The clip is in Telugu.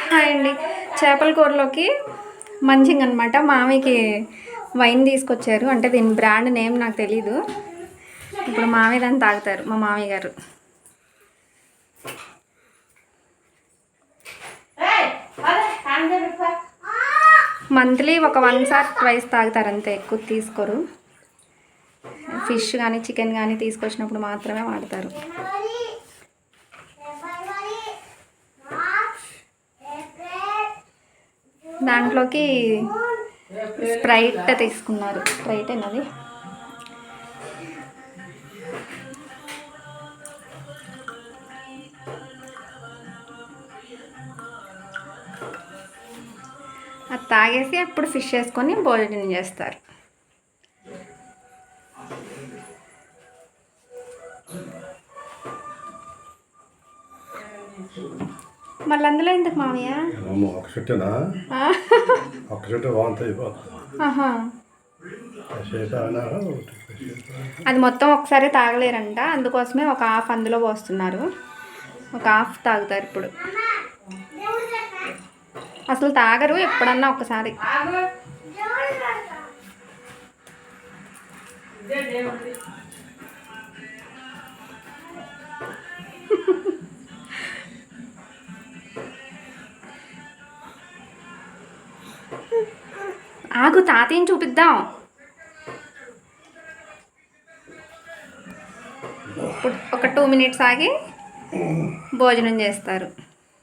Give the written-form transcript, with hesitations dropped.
హాయ్ అండి. చేపల కూరలోకి మంచింగ్ అనమాట. మామయ్యకి వైన్ తీసుకొచ్చారు. అంటే దీని బ్రాండ్ నేమ్ నాకు తెలీదు. ఇప్పుడు మామయ్య దాన్ని తాగుతారు మా మామయ్య గారు. మంత్లీ ఒక 1 or 2 తాగుతారు అంతే, ఎక్కువ తీసుకోరు. ఫిష్ కానీ చికెన్ కానీ తీసుకొచ్చినప్పుడు మాత్రమే వాడతారు. దాంట్లోకి స్ప్రైట్ తీసుకున్నారు. స్ప్రైట్ అన్నది అది తాగేసి అప్పుడు ఫిష్ వేసుకొని భోజనం చేస్తారు. మళ్ళీ అందులో ఎందుకు మామయ్య? అది మొత్తం ఒకసారి తాగలేరంట, అందుకోసమే ఒక హాఫ్ అందులో పోస్తున్నారు. ఒక హాఫ్ తాగుతారు ఇప్పుడు. అసలు తాగరు, ఎప్పుడన్నా ఒకసారి. ఆగు, తాతయ్యని చూపిద్దాం. ఒక 2 minutes ఆగి భోజనం చేస్తారు.